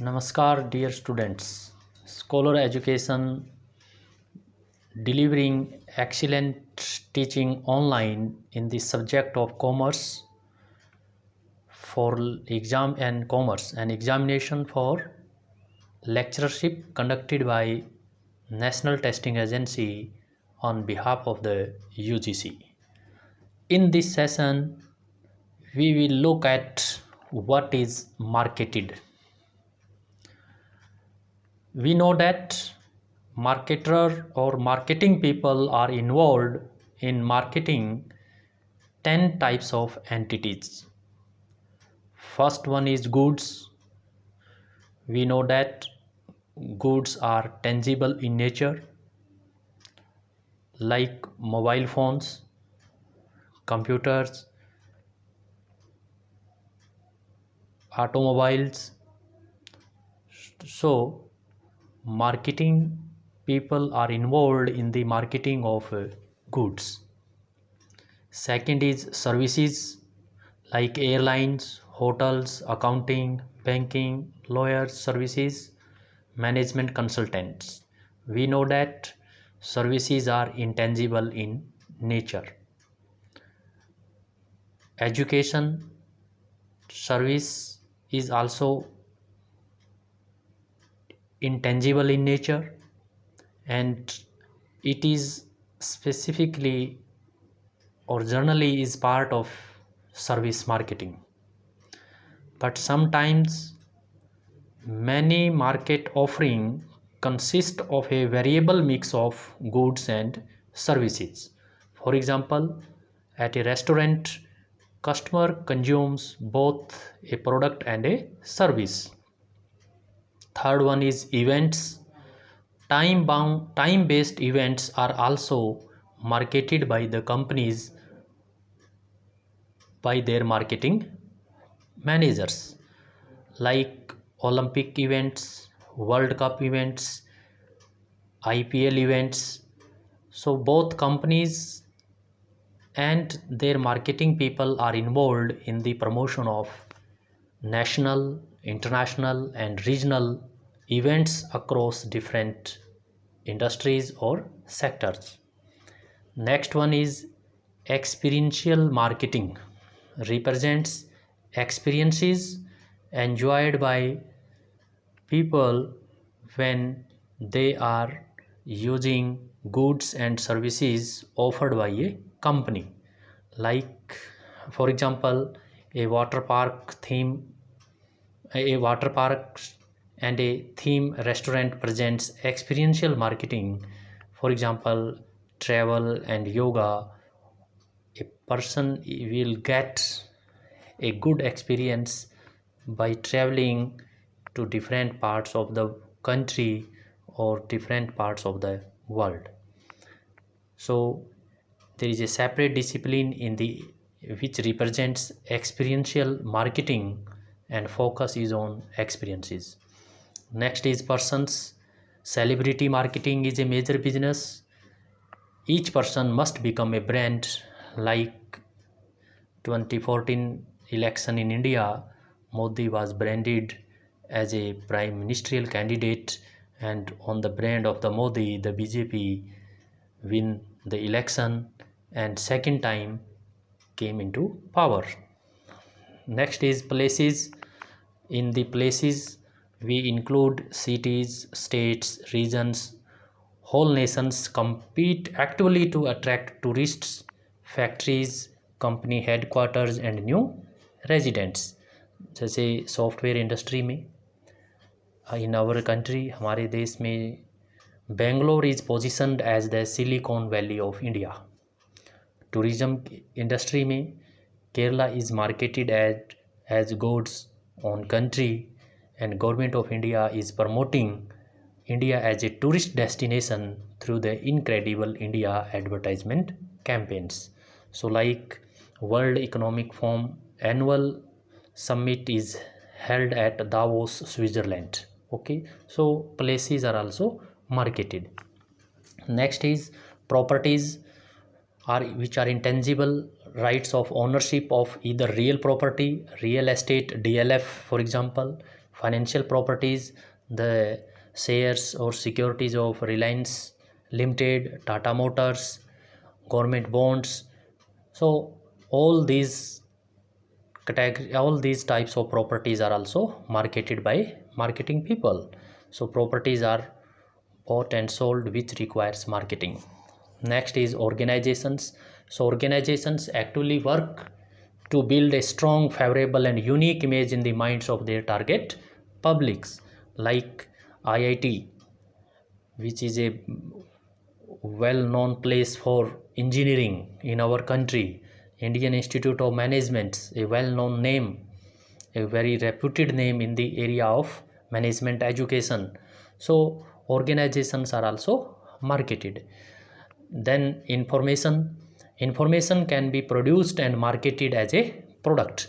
Namaskar, dear students. Scholar Education delivering excellent teaching online in the subject of commerce for exam and commerce and examination for lectureship conducted by National Testing Agency on behalf of the UGC. In this session, we will look at what is marketed. We know that marketer or marketing people are involved in marketing 10 types of entities. First one is goods. We know that goods are tangible in nature, like mobile phones, computers, automobiles. So marketing people are involved in the marketing of goods. Second is services, like airlines, hotels, accounting, banking, lawyers services, management consultants. We know that services are intangible in nature. Education service is also intangible in nature, and it is specifically or generally is part of service marketing. But sometimes many market offering consist of a variable mix of goods and services. For example, at a restaurant, customer consumes both a product and a service. Third one is events. Time-based events are also marketed by the companies by their marketing managers, like Olympic events, World Cup events, IPL events. So both companies and their marketing people are involved in the promotion of national, international, and regional events across different industries or sectors. Next one is experiential marketing. Represents experiences enjoyed by people when they are using goods and services offered by a company, like for example a water park and a theme restaurant presents experiential marketing. For example, travel and yoga, a person will get a good experience by traveling to different parts of the country or different parts of the world. So there is a separate discipline in the which represents experiential marketing, and focus is on experiences. Next is persons. Celebrity marketing is a major business. Each person must become a brand, like 2014 election in India. Modi was branded as a prime ministerial candidate, and on the brand of the Modi, the BJP win the election and second time came into power. Next is places. In the places, we include cities, states, regions. Whole nations compete actively to attract tourists, factories, company headquarters and new residents. जैसे software industry में in our country, हमारे देश में Bangalore is positioned as the Silicon Valley of India. Tourism industry में Kerala is marketed as God's on country, and government of India is promoting India as a tourist destination through the Incredible India advertisement campaigns. So like World Economic Forum annual summit is held at Davos, Switzerland. Okay, so places are also marketed. Next is properties, which are intangible rights of ownership of either real property, real estate, DLF for example, financial properties, the shares or securities of Reliance Limited, Tata Motors, government bonds. So all these types of properties are also marketed by marketing people. So properties are bought and sold, which requires marketing. Next is organizations. So organizations actually work to build a strong, favorable and unique image in the minds of their target publics, like IIT, which is a well-known place for engineering in our country. Indian Institute of Management, a well-known name, a very reputed name in the area of management education. So organizations are also marketed. Then information can be produced and marketed as a product.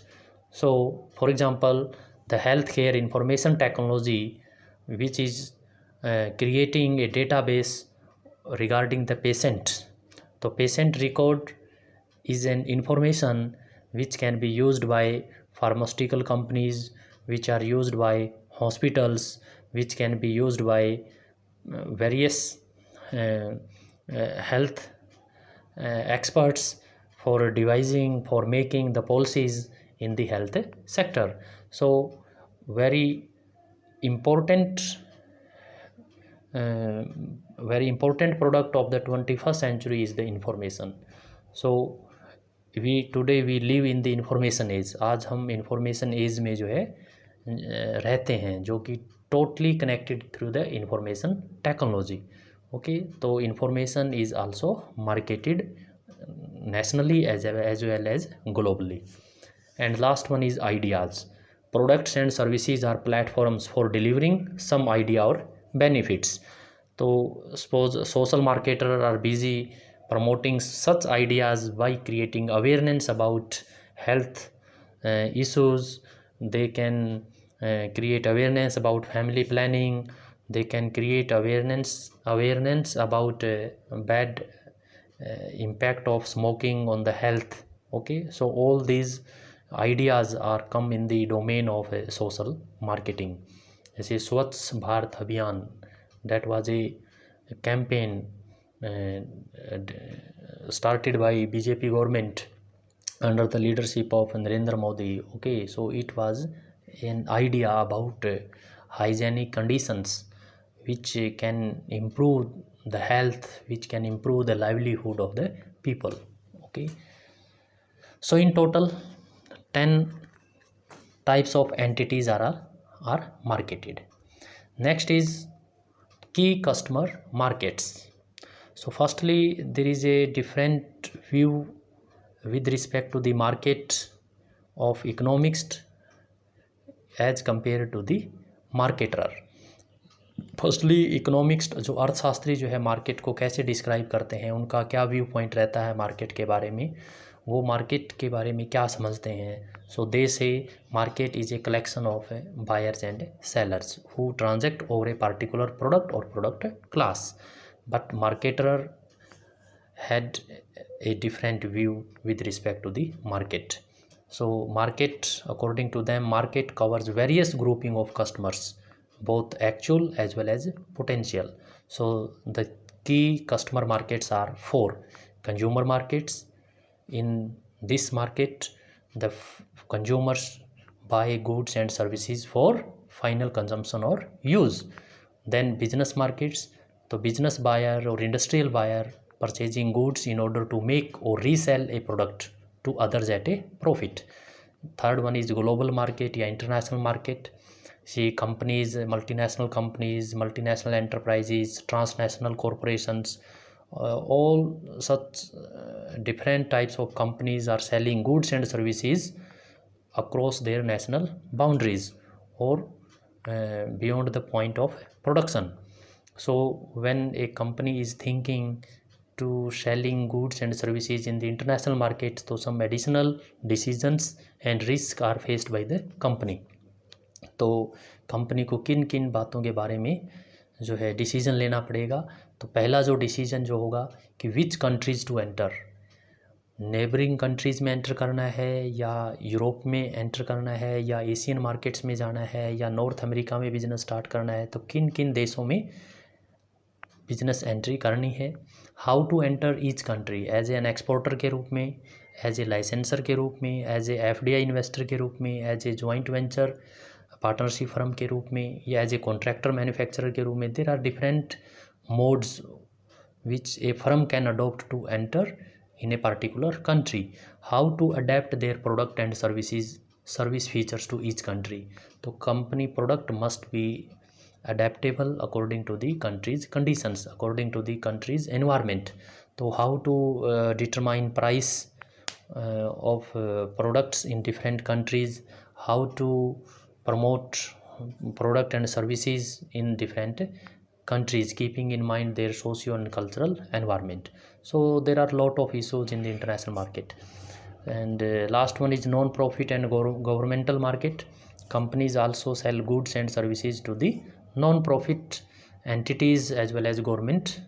So for example, the healthcare information technology, which is creating a database regarding the patient. The patient record is an information which can be used by pharmaceutical companies, which are used by hospitals, which can be used by various health experts for devising, for making the policies in the health sector. So very important product of the 21st century is the information. So today we live in the information age. आज हम information age में जो है रहते हैं, जो कि totally connected through the information technology. Okay, so information is also marketed nationally as well as globally. And last one is ideas. Products and services are platforms for delivering some idea or benefits. So suppose social marketers are busy promoting such ideas by creating awareness about health issues. They can create awareness about family planning. They can create awareness about bad impact of smoking on the health. Okay, so all these ideas are come in the domain of social marketing. जैसे स्वच्छ भारत अभियान, that was a campaign started by BJP government under the leadership of Narendra Modi. Okay, so it was an idea about hygienic conditions which can improve the health, which can improve the livelihood of the people. Okay, so in total 10 types of entities are marketed. Next is key customer markets. So firstly, there is a different view with respect to the market of economists as compared to the marketer. Firstly economics जो अर्थशास्त्री जो है market को कैसे describe करते हैं, उनका क्या व्यू पॉइंट रहता है मार्केट के बारे में, वो मार्केट के बारे में क्या समझते हैं. So they say market is a collection of buyers and sellers who transact over a particular product और product class. But marketer had a different view with respect to the market. So market, according to them, market covers various grouping of customers, both actual as well as potential. So the key customer markets are 4 consumer markets. In this market, the consumers buy goods and services for final consumption or use. Then business markets, the business buyer or industrial buyer purchasing goods in order to make or resell a product to others at a profit. Third one is global market या international market. See, companies, multinational companies, multinational enterprises, transnational corporations, all such different types of companies are selling goods and services across their national boundaries or beyond the point of production. So when a company is thinking to selling goods and services in the international market, so some additional decisions and risk are faced by the company. तो company को किन किन बातों के बारे में जो है डिसीजन लेना पड़ेगा. तो पहला जो डिसीजन जो होगा कि which countries to enter, neighbouring countries में एंटर करना है, या यूरोप में एंटर करना है, या एशियन मार्केट्स में जाना है, या नॉर्थ अमेरिका में बिजनेस स्टार्ट करना है, तो किन किन देशों में बिजनेस एंट्री करनी है। How to enter each country, as an exporter के रूप में, एज ए लाइसेंसर के रूप में, एज ए एफडीआई इन्वेस्टर के रूप में, as a joint venture partnership firm के रूप में, या एज ए कॉन्ट्रैक्टर मैन्युफैक्चरर के रूप में। There are different modes which a firm can adopt to enter in a particular country. How to adapt their product and service features to each country. तो company product must be adaptable according to the country's conditions, according to the country's environment. तो how to determine price of products in different countries, how to promote product and services in different countries keeping in mind their socio and cultural environment. So there are a lot of issues in the international market. And last one is non-profit and governmental market. Companies also sell goods and services to the non-profit entities as well as government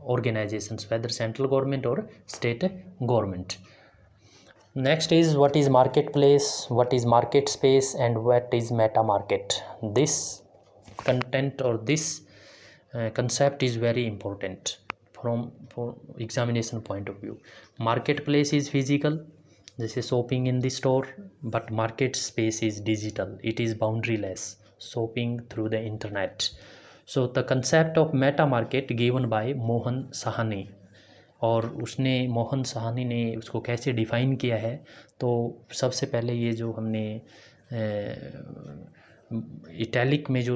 organizations, whether central government or state government. Next is what is marketplace, what is market space, and what is meta market. This content or this concept is very important from examination point of view. Marketplace is physical, this is shopping in the store, but market space is digital, it is boundaryless, shopping through the internet. So the concept of meta market given by Mohan Sahni, और उसने मोहन साहनी ने उसको कैसे define किया है। तो सबसे पहले ये जो हमने इटैलिक में जो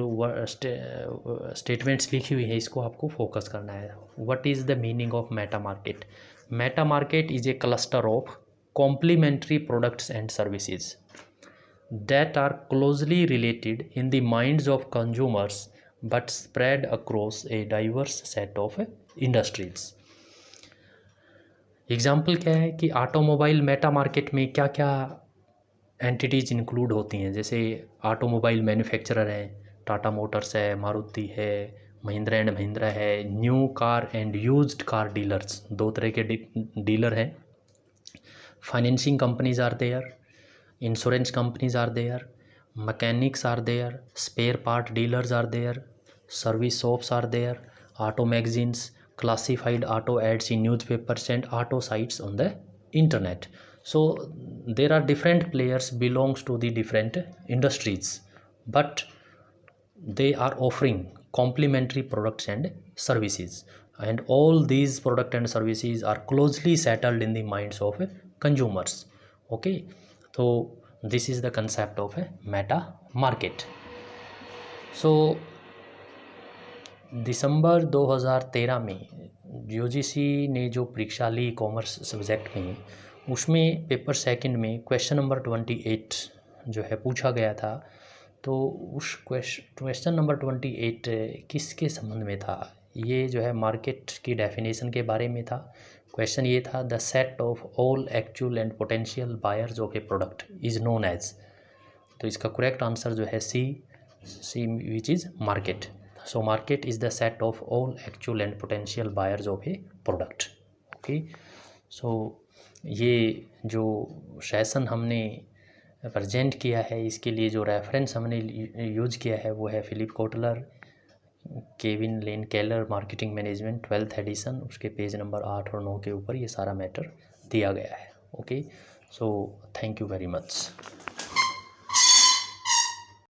स्टेटमेंट्स लिखी हुई है इसको आपको फोकस करना है। What is the meaning of meta market? Meta market is a cluster of complementary products and services that are closely related in the minds of consumers but spread across a diverse set of industries. Example क्या है कि automobile Meta market में क्या क्या entities include होती हैं। जैसे automobile manufacturer हैं, टाटा मोटर्स है, मारुति है, महिंद्रा एंड महिंद्रा है, new car and used car dealers, दो तरह के डीलर हैं। Financing companies are there, insurance companies are there, mechanics are there, spare part dealers are there, service shops are there, auto magazines, classified auto ads in newspapers and auto sites on the internet. So there are different players belongs to the different industries, but they are offering complementary products and services, and all these products and services are closely settled in the minds of consumers. Okay, so this is the concept of a meta market. So दिसंबर 2013 में UGC ने जो परीक्षा ली commerce subject में, उसमें paper second में question number 28 जो है पूछा गया था। तो उस क्वेश्चन नंबर 28 किसके संबंध में था? ये जो है मार्केट की डेफिनेशन के बारे में था। क्वेश्चन ये था, the set of all actual and potential buyers of a product is known as. तो इसका करेक्ट आंसर जो है C which is market. So market is the set of all actual and potential buyers of a product. Okay, so ये जो session हमने present किया है, इसके लिए जो रेफरेंस हमने यूज किया है वो है Philip Kotler, Kevin Lane Keller, marketing management 12th edition, उसके पेज नंबर 8 और 9 के ऊपर ये सारा मैटर दिया गया है। Okay, so thank you very much.